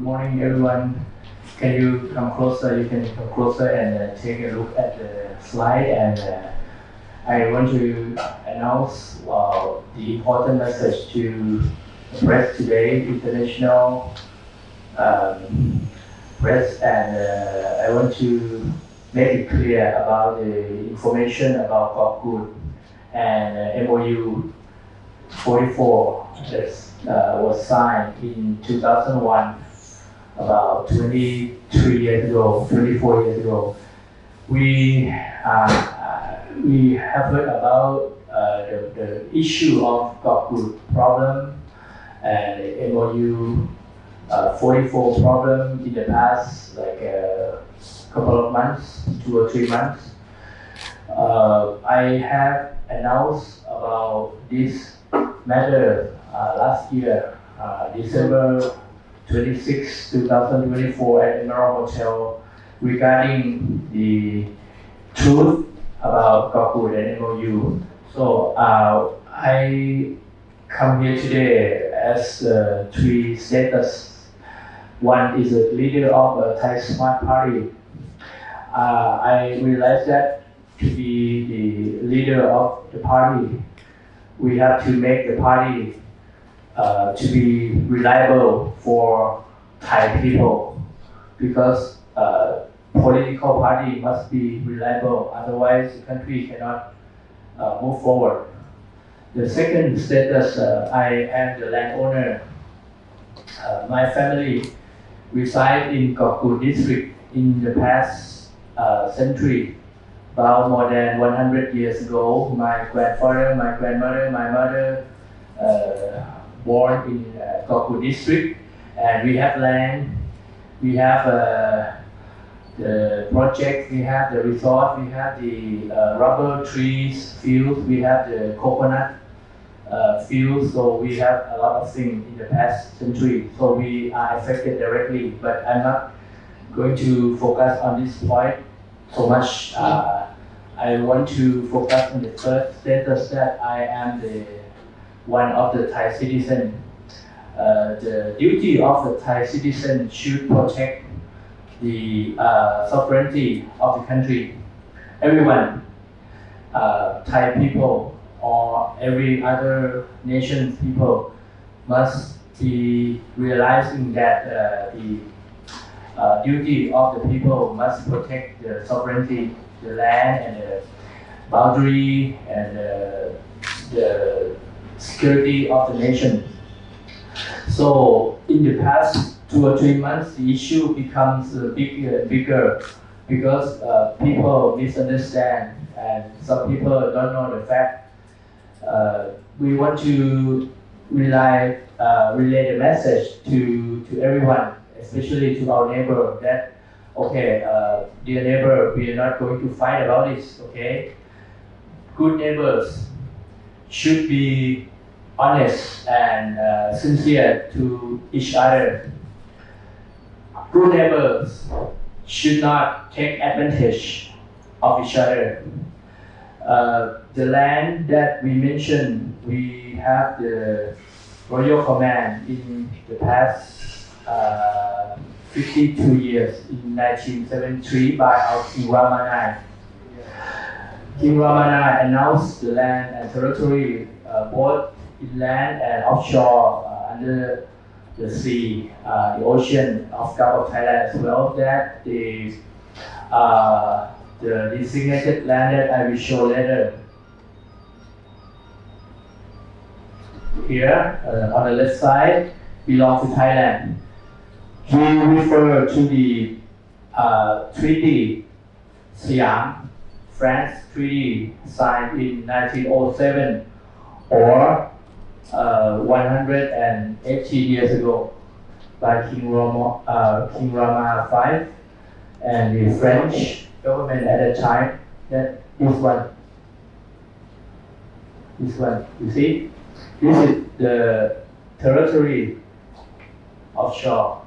morning, everyone. Can you come closer? You can come closer and take a look at the slide. And I want to announce the important message to the press today, international press, and I want to make it clear about the information about Gokul and MOU44 that was signed in 2001, about 23 years ago, 24 years ago. We have heard about the issue of Gokul problem and the MOU44 problem in the past, like a couple of months, 2 or 3 months. I have announced about this matter last year, December 26, 2024 at Emerald Hotel regarding the truth about Gokul and MOU. So I come here today as 3 status. One is a leader of a Thai Smart Party. I realize that to be the leader of the party, we have to make the party to be reliable for Thai people, because political party must be reliable, otherwise the country cannot move forward. The second status, I am the landowner. My family reside in Gokul district in the past century. About more than 100 years ago, my grandfather, my grandmother, my mother born in Gokul district, and we have land, we have the project, we have the resort, we have the rubber trees fields, we have the coconut fields, so we have a lot of things in the past century, so we are affected directly, but I'm not going to focus on this point so much. I want to focus on the first status, that I am one of the Thai citizens. The duty of the Thai citizen should protect the sovereignty of the country. Everyone, Thai people or every other nation's people, must be realizing that the duty of the people must protect the sovereignty, the land and the boundary and the security of the nation. So in the past 2 or 3 months, the issue becomes bigger because people misunderstand and some people don't know the fact. We want to relay the message to everyone, especially to our neighbor, that okay, dear neighbor, we are not going to fight about this, okay? Good neighbors should be honest and sincere to each other. Good neighbors should not take advantage of each other. The land that we mentioned, we have the royal command in the past 52 years, in 1973 by our King Rama IX. King Rama IX announced the land and territory, both inland and offshore, under the sea, the ocean of Gulf of Thailand as well, that the designated land that I will show later. Here, on the left side, belong to Thailand. We refer to the Treaty Siam, France Treaty signed in 1907, or 180 years ago by King Rama V and the French government at the time. That this one, you see, this is the territory offshore.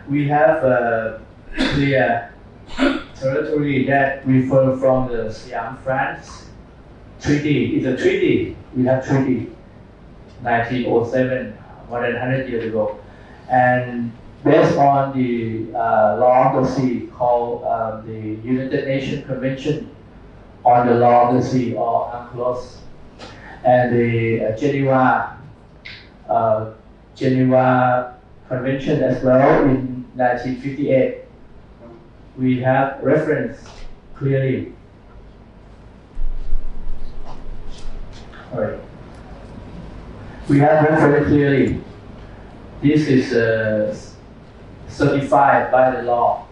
We have a clear territory that refer from the Siam, France treaty. It's a treaty. We have treaty 1907, more than 100 years ago. And based on the law of the sea called the United Nations Convention on the Law of the Sea, or UNCLOS, and the Geneva Convention as well in 1958, we have reference clearly. All right. We have reference clearly. This is certified by the law,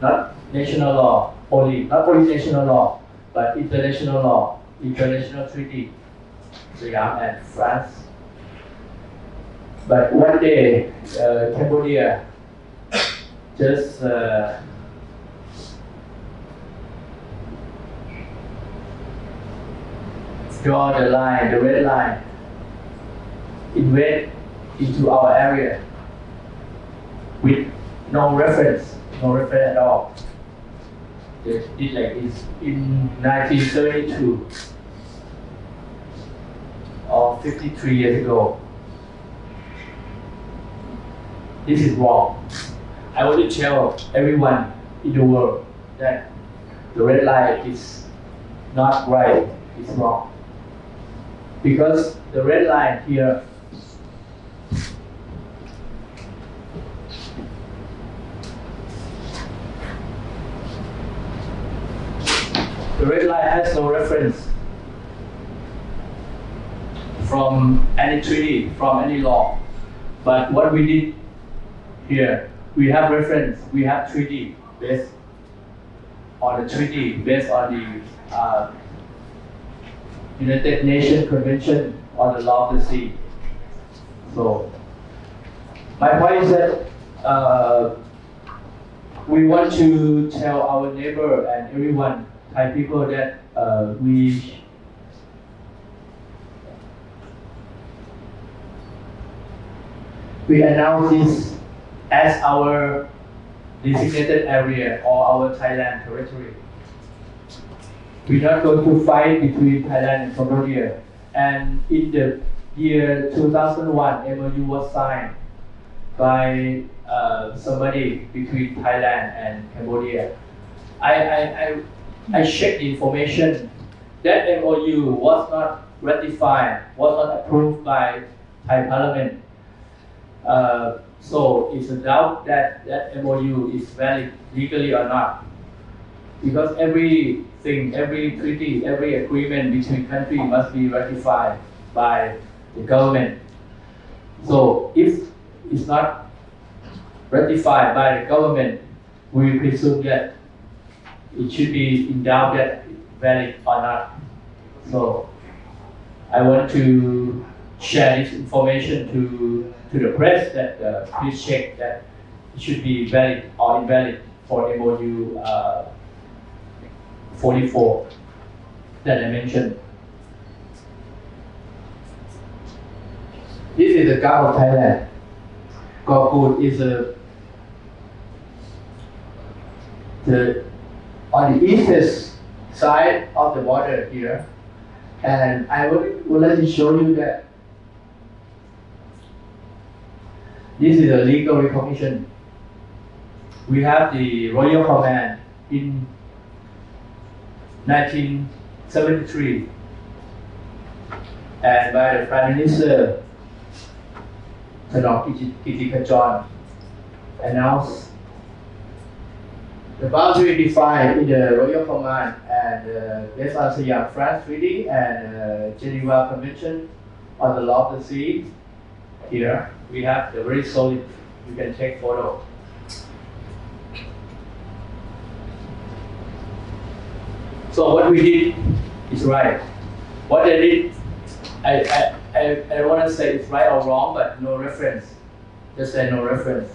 not national law only, not only national law, but international law, international treaty, Siam and France. But one day, Cambodia just draw the line, the red line, invade into our area with no reference at all. They did like this in 1972 or 53 years ago. This is wrong. I want to tell everyone in the world that the red line is not right, it's wrong. Because the red line here has no reference from any treaty, from any law. But what we did here, we have reference, we have treaty based on the United Nations Convention on the Law of the Sea. So, my point is that we want to tell our neighbor and everyone, Thai people, that we announce this as our designated area or our Thailand territory. We're not going to fight between Thailand and Cambodia. And in the year 2001, MOU was signed by somebody between Thailand and Cambodia. I checked the information. That MOU was not ratified, was not approved by Thai Parliament. So it's a doubt that that MOU is valid legally or not. Because everything, every treaty, every agreement between countries must be ratified by the government. So if it's not ratified by the government, we presume that it should be in doubt that it's valid or not. So I want to share this information to the press that please check that it should be valid or invalid for MOU 44 that I mentioned. This is the Gulf of Thailand. Korkut is on the eastern side of the border here, and I would like to show you that this is a legal recognition. We have the Royal Command in 1973, and by the Prime Minister Kiattipoom announced the boundary defined in the Royal Command and based on Siam France Treaty and Geneva Convention on the Law of the Sea. Here we have the very solid. You can take photo. So what we did is right. What they did, I don't want to say it's right or wrong, but no reference. Just say no reference.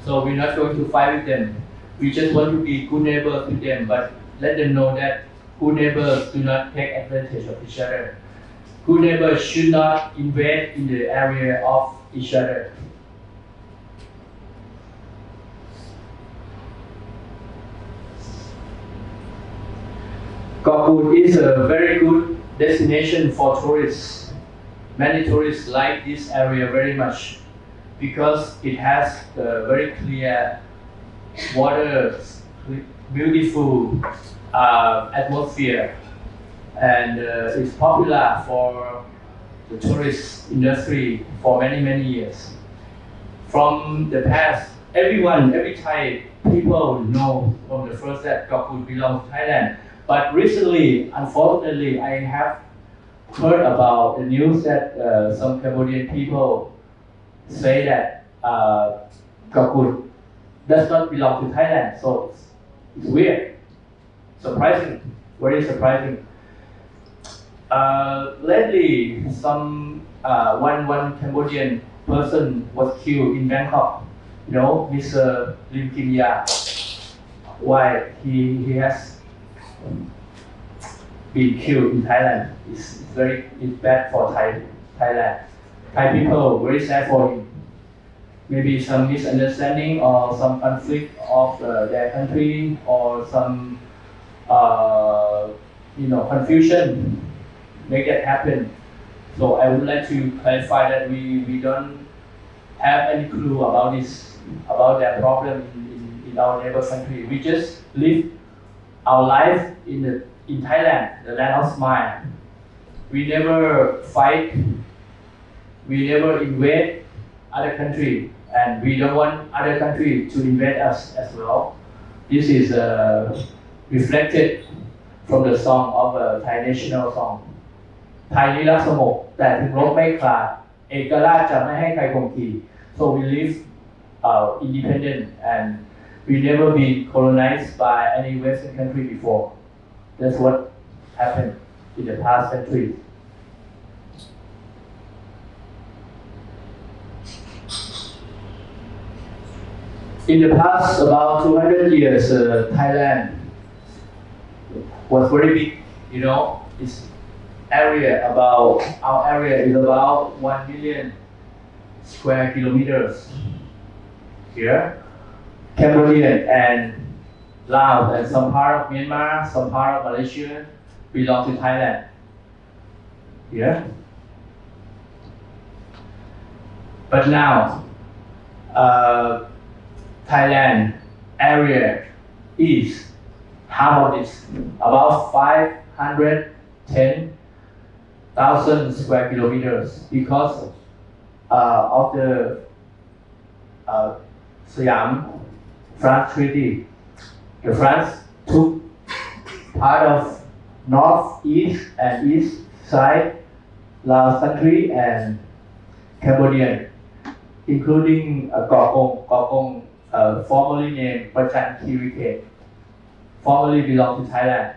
So we're not going to fight with them. We just want to be good neighbors to them, but let them know that good neighbors do not take advantage of each other. Good neighbors should not invade in the area of each other. Korkut is a very good destination for tourists. many tourists like this area very much because it has a very clear water, beautiful atmosphere, and it's popular for the tourist industry for many years. From the past, every Thai people know from the first that Gakut belongs to Thailand. But recently, unfortunately, I have heard about the news that some Cambodian people say that Gakut does not belong to Thailand. So it's weird, surprising, very surprising. Lately, one Cambodian person was killed in Bangkok. You know, Mr. Lim Kim Ya. Why he has been killed in Thailand? It's bad for Thailand. Thai people very sad for him. Maybe some misunderstanding or some conflict of their country or some confusion make that happen. So I would like to clarify that we don't have any clue about their problem in our neighbor country. We just live our life in Thailand, the land of smile. We never fight. We never invade other country, and we don't want other country to invade us as well. This is reflected from the song of a Thai national song. ไทยนี้รักสงบแต่ถึงรบไม่คลาดเอกราชจะไม่ให้ใครข่มขี So we live independent and we never been colonized by any Western country before. That's what happened in the past centuries. In the past about 200 years, Thailand was very big. You know, our area is about 1 million square kilometers. Here, Cambodia and Laos and some part of Myanmar, some part of Malaysia belong to Thailand. Here, but now, Thailand area is half of this, about 510,000 square kilometers because of the Siam France Treaty. The France took part of northeast and east side Laos country and Cambodia, including Kong, formerly named Pachan Kiriket, formerly belonged to Thailand,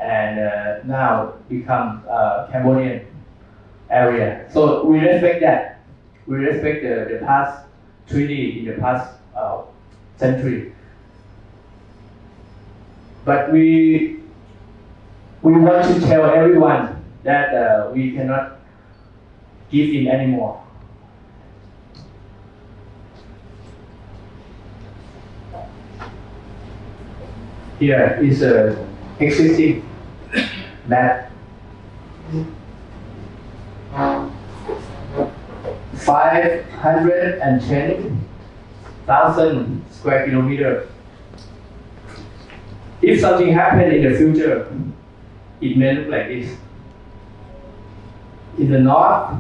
and now become Cambodian area. So we respect that. We respect the past treaty in the past century. But we want to tell everyone that we cannot give in anymore. Here is a existing map. 510,000 square kilometers. If something happens in the future, it may look like this. In the north,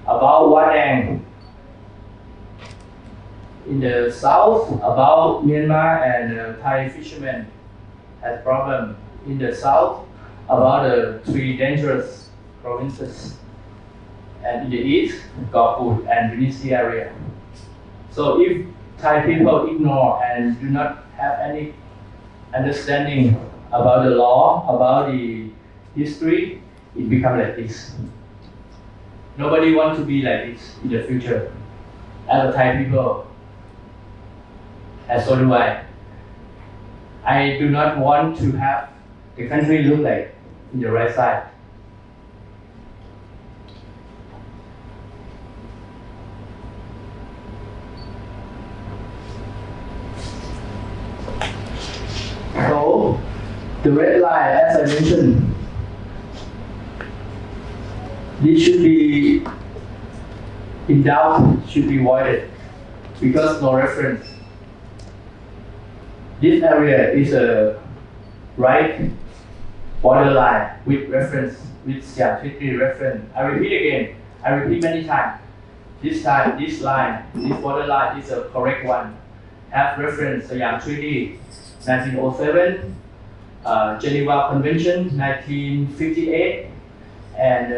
about Wat Ang. In the south, about Myanmar and Thai fishermen has problem. In the south, about the three dangerous provinces. And in the east, Gakut and Vinisi area. So if Thai people ignore and do not have any understanding about the law, about the history, it becomes like this. Nobody wants to be like this in the future. As a Thai people, and so do I. I do not want to have the country look like in the right side. So, the red line, as I mentioned, This should be in doubt, should be voided because no reference. This area is a right borderline with reference, with Siam Treaty reference. I repeat again, I repeat many times. This time, this line, this borderline is a correct one. Have reference Siam Treaty 1907, Geneva Convention 1958, and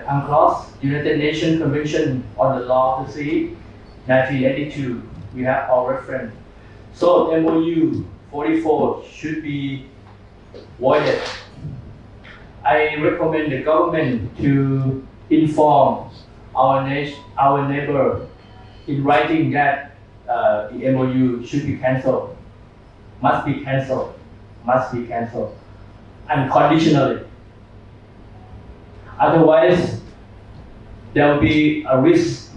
UNCLOS, United Nations Convention on the Law of the Sea 1982. We have our reference. So MOU44 should be voided. I recommend the government to inform our neighbor in writing that the MOU should be cancelled, must be cancelled, unconditionally. Otherwise, there will be a risk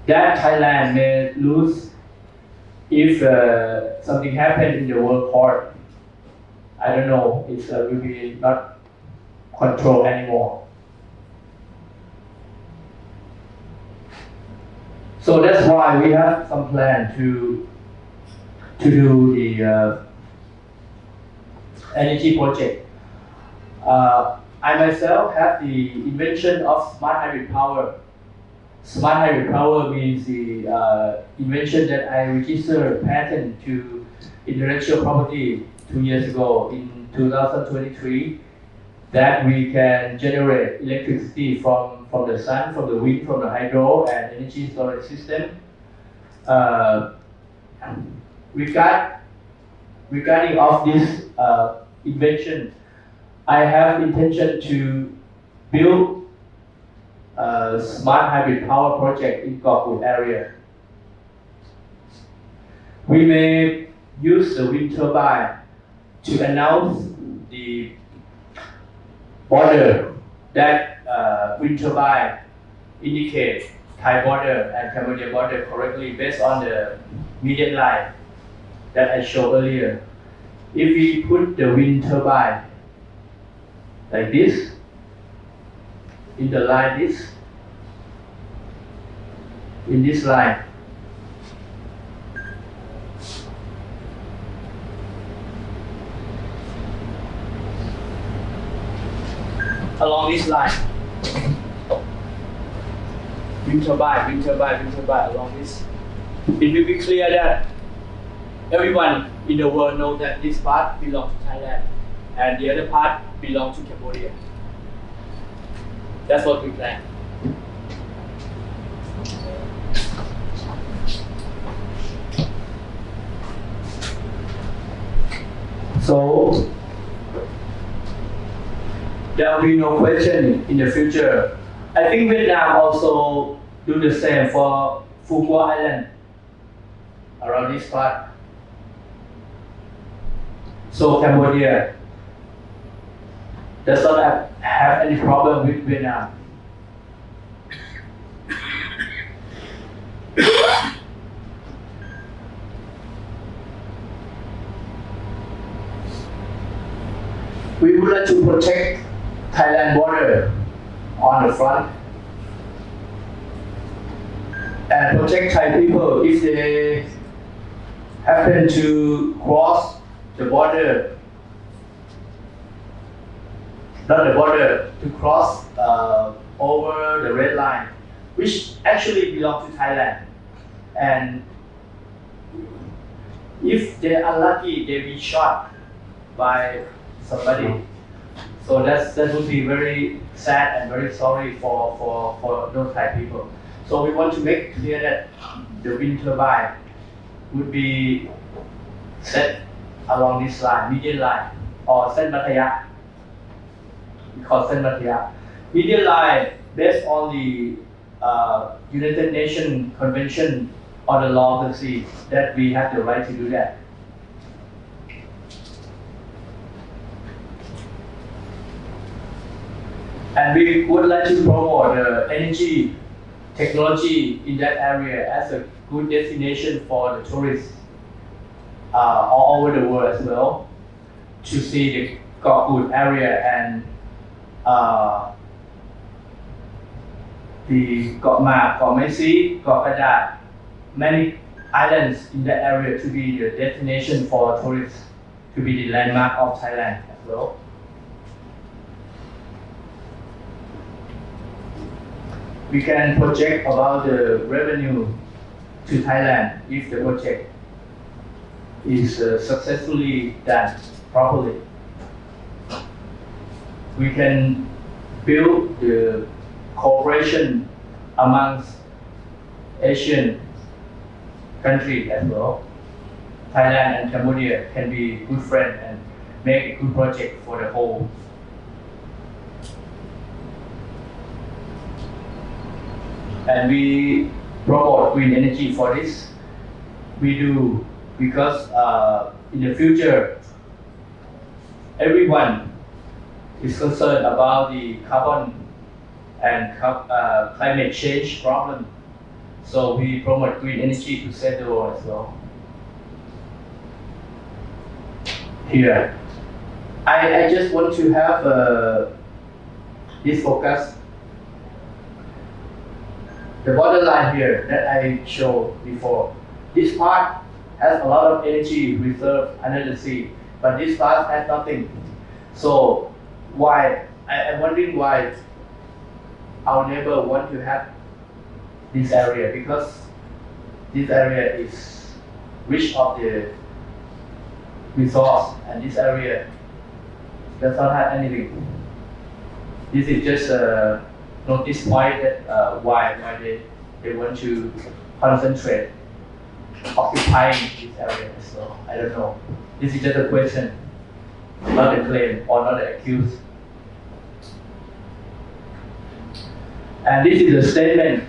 that Thailand may lose if something happened in the World Court. I don't know, it will be not controlled anymore. So that's why we have some plan to do the energy project. I myself have the invention of smart hybrid power. Smart hybrid power means the invention that I registered patent to intellectual property 2 years ago in 2023, that we can generate electricity from the sun, from the wind, from the hydro and energy storage system. Regarding of this invention, I have intention to build a smart hybrid power project in Kiattipoom area. We may use the wind turbine to announce the border that wind turbine indicate Thai border and Cambodia border correctly based on the median line that I showed earlier. If we put the wind turbine like this, in the line in this line, along this line, wind turbine along this. It will be clear that everyone in the world knows that this part belongs to Thailand and the other part belongs to Cambodia. That's what we plan. So there will be no question in the future. I think Vietnam also do the same for Phu Quoc Island, around this part. So Cambodia does not have any problem with Vietnam. We would like to protect Thailand border on the front and protect Thai people if they happen to cross the border, not the border, to cross over the red line, which actually belongs to Thailand. And if they're unlucky, they'll be shot by somebody. So that would be very sad and very sorry for those Thai people. So we want to make clear that the wind turbine would be set along this line, median line, or Sen Mataya. We call Sen Mataya. Median line based on the United Nations Convention on the Law of the Sea, that we have the right to do that. And we would like to promote energy technology in that area as a good destination for the tourists all over the world as well, to see the Kiattipoom area and the Got Ma, Got Messi, Got Kada, many islands in that area to be the destination for tourists, to be the landmark of Thailand as well. We can project about the revenue to Thailand if the project is successfully done properly. We can build the cooperation amongst Asian countries as well. Thailand and Cambodia can be good friends and make a good project for the whole. And we promote green energy for this. We do because in the future, everyone is concerned about the carbon and climate change problem. So we promote green energy to set the world as well. Here, I just want to have this focus. The bottom line here that I showed before. This part has a lot of energy reserved under the sea, but this part has nothing. So why? I'm wondering why our neighbor want to have this area, because this area is rich of the resource and this area does not have anything. This is just a notice point that why they want to concentrate occupying this area as well. I don't know. This is just a question, not a claim or not an accuse. And this is a statement.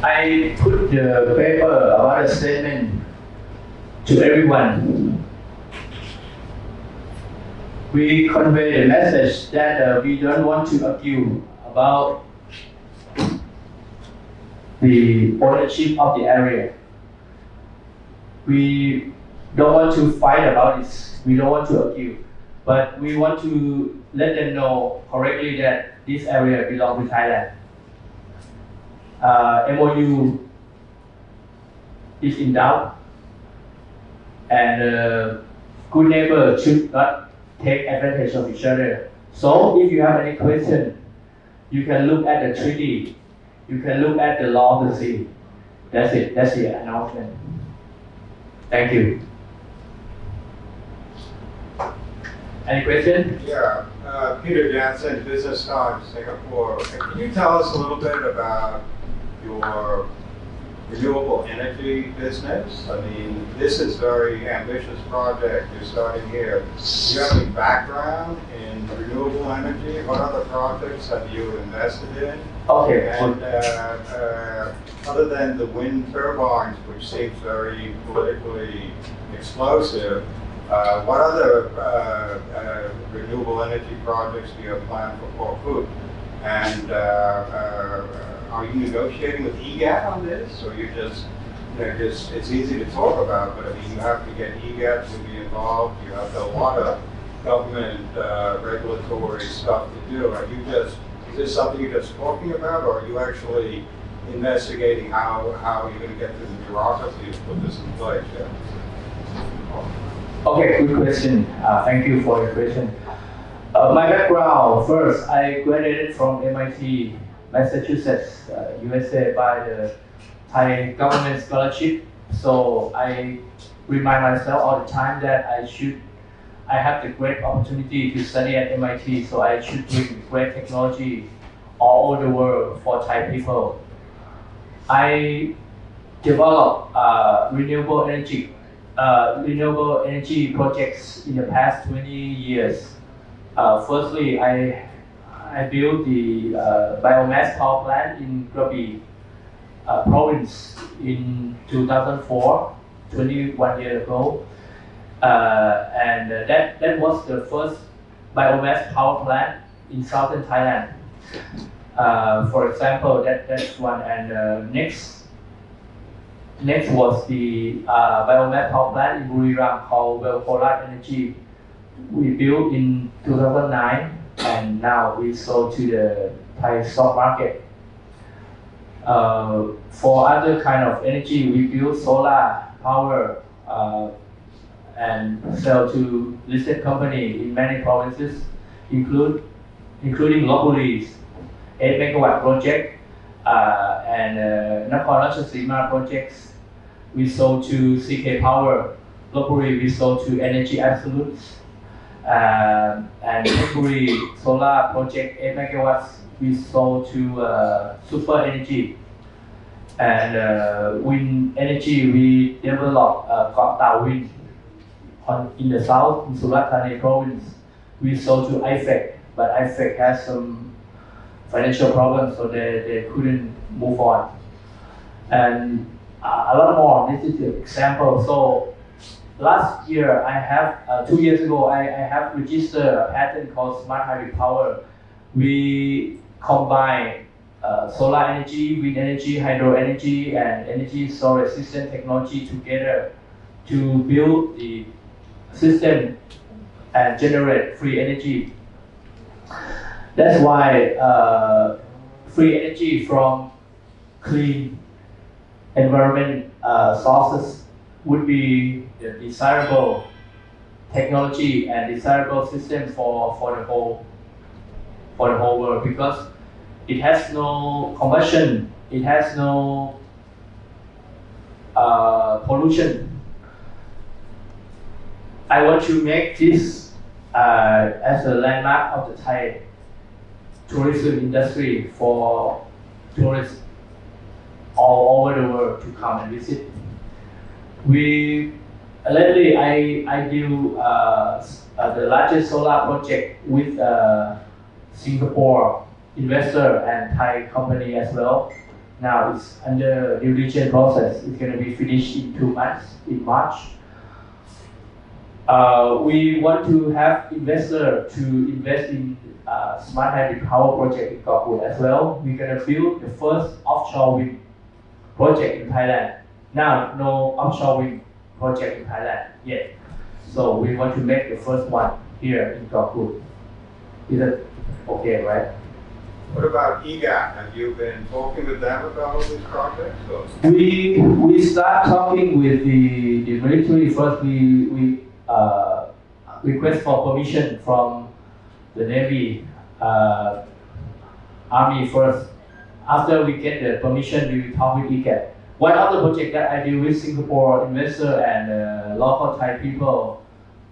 I put the paper about a statement to everyone. We convey the message that we don't want to argue about the ownership of the area. We don't want to fight about this. We don't want to argue. But we want to let them know correctly that this area belongs to Thailand. MOU is in doubt, and good neighbors should not take advantage of each other. So if you have any question, you can look at the treaty, you can look at the law of the sea. That's it, that's the announcement. Thank you. Any question? Yeah, Peter Jansen, Business Times, Singapore. Can you tell us a little bit about your renewable energy business? I mean, this is a very ambitious project you're starting here. Do you have any background in renewable energy? What other projects have you invested in? Okay. And other than the wind turbines, which seems very politically explosive, what other renewable energy projects do you have planned for Corfu? And are you negotiating with EGAT on this, or you just, it's easy to talk about, but I mean, you have to get EGAT to be involved. You have a lot of government regulatory stuff to do. Are you just, is this something you're just talking about, or are you actually investigating how you're going to get through the bureaucracy to put this in place? Yeah. Okay, good question. Thank you for your question. My background, first, I graduated from MIT, Massachusetts, USA by the Thai government scholarship. So I remind myself all the time that I have the great opportunity to study at MIT, so I should bring great technology all over the world for Thai people. I developed renewable energy projects in the past 20 years. Firstly, I built the biomass power plant in Krabi province in 2004, 21 years ago. And that was the first biomass power plant in southern Thailand. For example, that's one. And next was the biomass power plant in Buriram called Well Polar Energy we built in 2009, and now we sold to the Thai stock market. For other kind of energy, we build solar power and sell to listed company in many provinces, including locally 8 megawatt project and Nakhon Ratchasima projects. We sold to CK Power. Locally, we sold to Energy Absolutes. And Locally solar project 8 megawatts, we sold to Super Energy. And wind energy, we developed Koh Tao Wind in the south, in Surat Thani province. We sold to IFEC, but IFEC has some financial problems, so they couldn't move on. And a lot more. This is an example. So last year, I have 2 years ago, I have registered a patent called Smart Hybrid Power. We combine solar energy, wind energy, hydro energy, and energy storage system technology together to build the system and generate free energy. That's why free energy from clean environment sources would be the desirable technology and desirable system for the whole world, because it has no combustion, it has no pollution. I want to make this as a landmark of the Thai tourism industry for tourists all over the world to come and visit. Lately I do the largest solar project with Singapore investor and Thai company as well. Now it's under due diligence process. It's going to be finished in 2 months, in March. We want to have investor to invest in smart hybrid power project in Koh Put as well. We're going to build the first offshore wind project in Thailand. Now, no offshore wind project in Thailand yet. So we want to make the first one here in Koh Put. Is that okay, right? What about EGAT? Have you been talking with them about all these projects? Or? We start talking with the military first. We request for permission from the Navy, Army first. After we get the permission, we will talk with EGAT. One other project that I do with Singapore investor and local Thai people,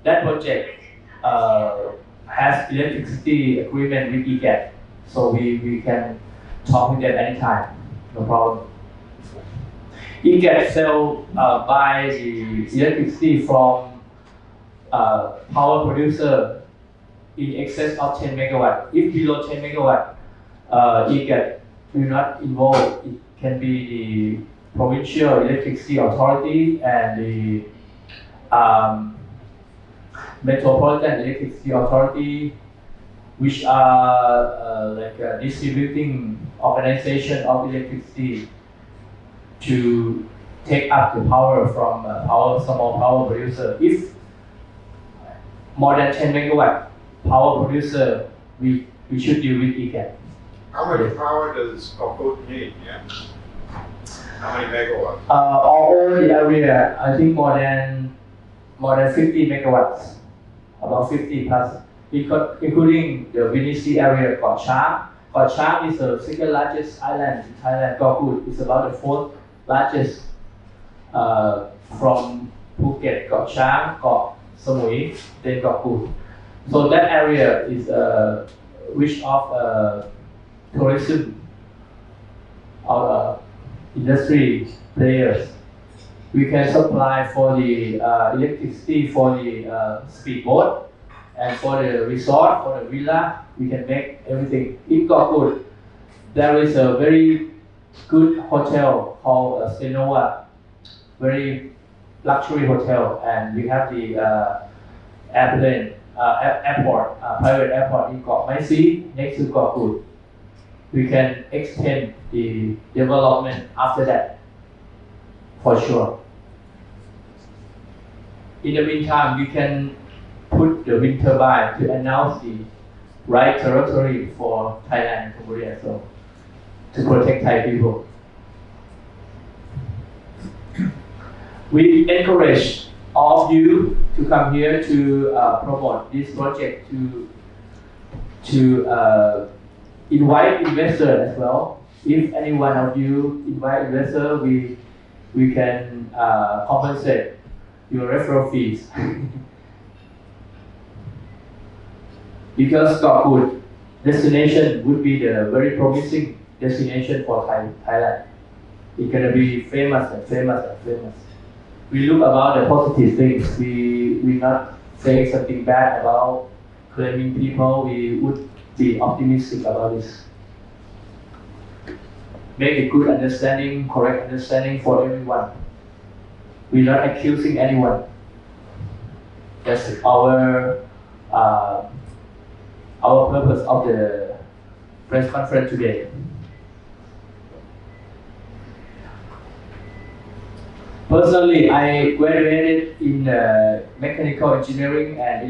that project has electricity agreement with EGAT. So we can talk with them anytime, no problem. EGAT buy the electricity from power producer in excess of 10 megawatt. If below 10 megawatt, EGAT will not involve. It can be the provincial electricity authority and the metropolitan electricity authority, which are like a distributing organization of electricity, to take up the power from small power producer. If more than 10 megawatt power producer, we should deal with EGAT. How much power does Koh Put need? Yeah. How many megawatts? All over the area, I think more than 50 megawatts, about 50 plus, including the Vinisi area, Koh Chang. Koh Chang is the second largest island in Thailand. Koh Put is about the fourth largest from Phuket, Koh Chang, Koh Samui, then Koh Put. So that area is rich of tourism or industry players. We can supply for the electricity for the speedboat and for the resort, for the villa. We can make everything. In Koh Put, there is a very good hotel called Senova, very luxury hotel, and we have the airport, private airport in Koh Mai Si next to Koh Put. We can extend the development after that, for sure. In the meantime, we can put the wind turbine to announce the right territory for Thailand and Cambodia, so to protect Thai people. We encourage all of you to come here to promote this project, to invite investors as well. If any one of you invite investor, we can compensate your referral fees. Because Thailand destination would be the very promising destination for Thailand. It's gonna be famous and famous and famous. We look about the positive things. We not say something bad about claiming people. We would be optimistic about this. Make a good understanding, correct understanding for everyone. We're not accusing anyone. That's our purpose of the press conference today. Personally, I graduated in mechanical engineering and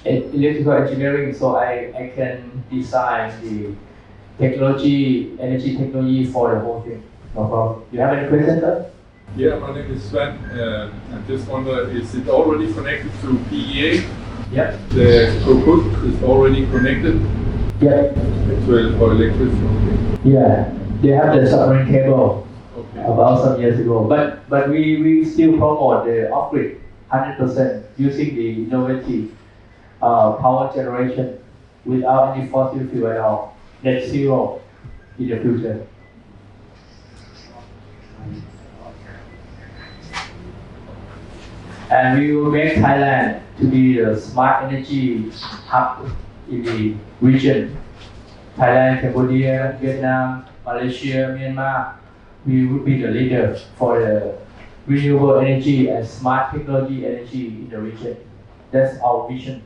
electrical engineering, so I can design the energy technology for the whole thing. No problem. You have any questions, sir? Yeah, my name is Sven. I just wonder, is it already connected to PEA? Yep. The Kokut is already connected? Yep. For electricity? Yeah, they have the submarine cable. Okay. About some years ago, but we still promote the off-grid 100% using the innovative power generation without any fossil fuel at all. Net zero in the future. And we will make Thailand to be the smart energy hub in the region. Thailand, Cambodia, Vietnam, Malaysia, Myanmar. We would be the leader for the renewable energy and smart technology energy in the region. That's our vision.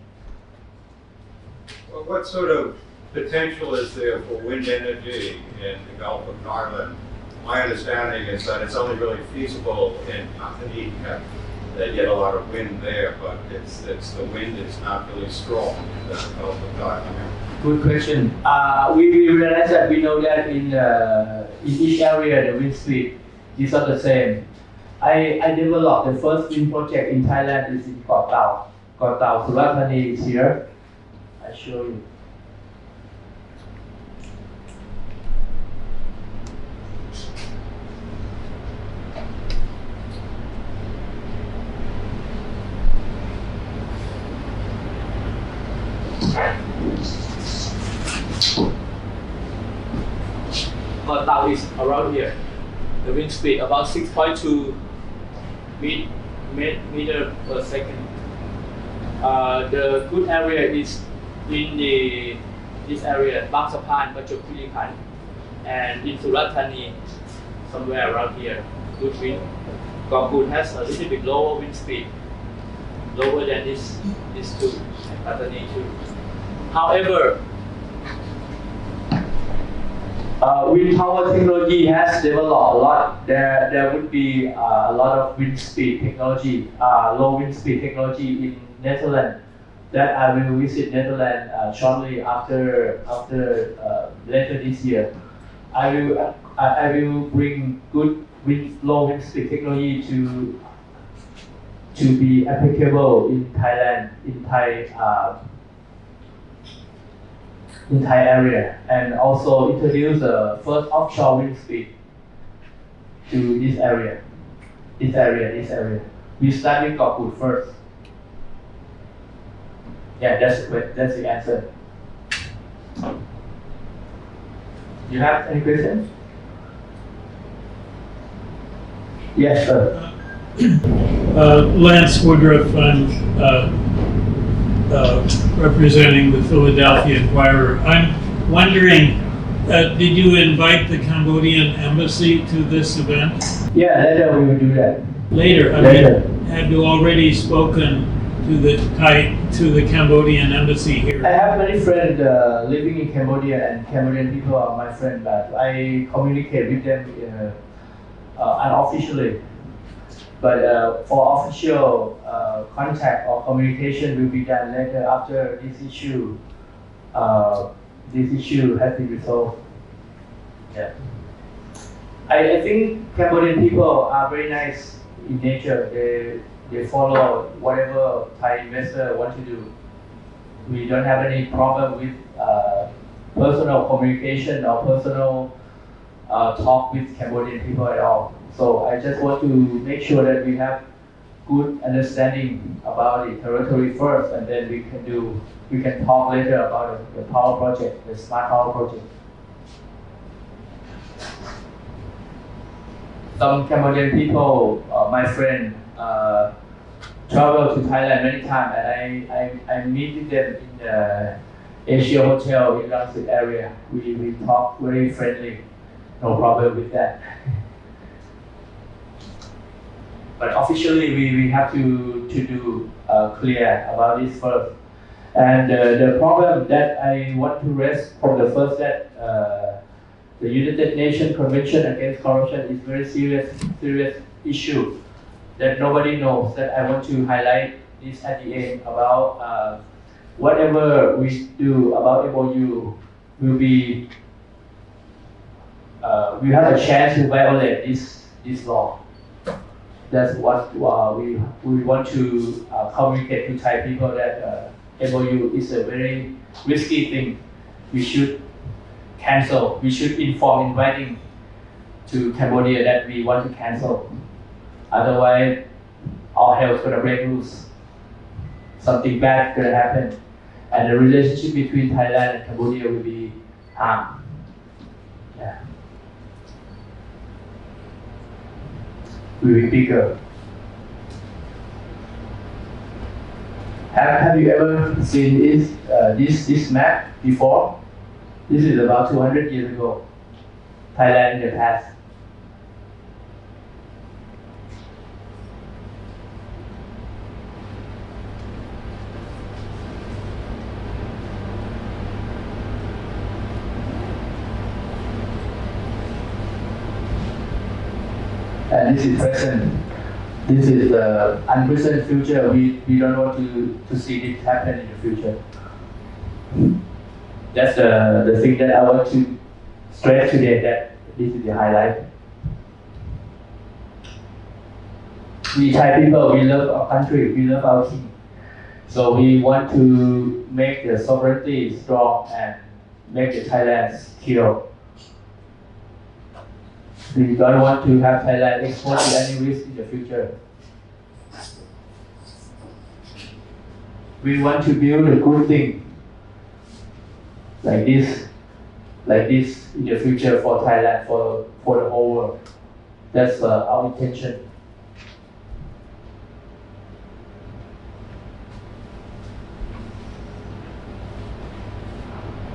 Well, what sort of potential is there for wind energy in the Gulf of Thailand? My understanding is that it's only really feasible in Kiattipoom. They get a lot of wind there, but the wind is not really strong in the Gulf of Thailand. Good question. We realize that we know that in each area the wind speed is not the same. I developed the first wind project in Thailand is in Koh Tao. Koh Tao, Surat Thani is here. I show you. Koh Tao is around here. The wind speed about 6.2 meter per second. The good area is in this area, Bang Sapan, Prachuap Khiri Khan, and in Surat Thani, somewhere around here. Good wind. Kokut has a little bit lower wind speed, lower than these two, and Pattani too. However, wind power technology has developed a lot. There would be a lot of wind speed technology, low wind speed technology in Netherlands. That I will visit Netherlands shortly after later this year. I will bring good low wind speed technology to be applicable in Thailand, in Thai area, and also introduce the first offshore wind speed to this area. We start with Kokut first. Yeah, that's the answer. You have any questions? Yes, sir. Lance Woodruff, I'm representing the Philadelphia Inquirer. I'm wondering, did you invite the Cambodian embassy to this event? Yeah, later we will do that. Later. Later. Have you already spoken to the Cambodian embassy here? I have many friends living in Cambodia, and Cambodian people are my friends, but I communicate with them unofficially. But for official contact or communication will be done later after this issue has been resolved. Yeah. I think Cambodian people are very nice in nature. They follow whatever Thai investor want to do. We don't have any problem with personal communication or personal talk with Cambodian people at all. So I just want to make sure that we have good understanding about the territory first, and then we can talk later about the power project, the smart power project. Some Cambodian people, my friend, travel to Thailand many times, and I meet with them in the Asia Hotel in Rangsit area. We talk very friendly, no problem with that. But officially, we have to do clear about this first. And the problem that I want to raise from the first that the United Nations Convention Against Corruption is very serious issue that nobody knows. That I want to highlight this at the end about whatever we do about MOU will be we have a chance to violate this law. That's what we want to communicate to Thai people that MOU is a very risky thing. We should cancel. We should inform in writing to Cambodia that we want to cancel. Otherwise, our hell is going to break loose. Something bad is going to happen. And the relationship between Thailand and Cambodia will be harmed. Yeah. Will be bigger. Have you ever seen this map before? This is about 200 years ago. Thailand in the past. And this is present. This is the unpresent future. We don't want to see it happen in the future. That's the thing that I want to stress today, that this is the highlight. We Thai people, we love our country, we love our king. So we want to make the sovereignty strong and make the Thailand secure. We don't want to have Thailand exposed to any risk in the future. We want to build a good thing like this in the future for Thailand, for the whole world. That's our intention.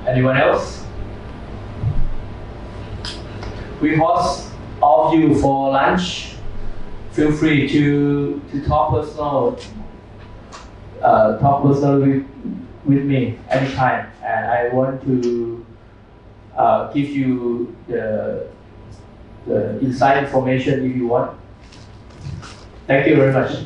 Anyone else? We host all of you for lunch. Feel free to talk personally with me anytime, and I want to give you the inside information if you want. Thank you very much.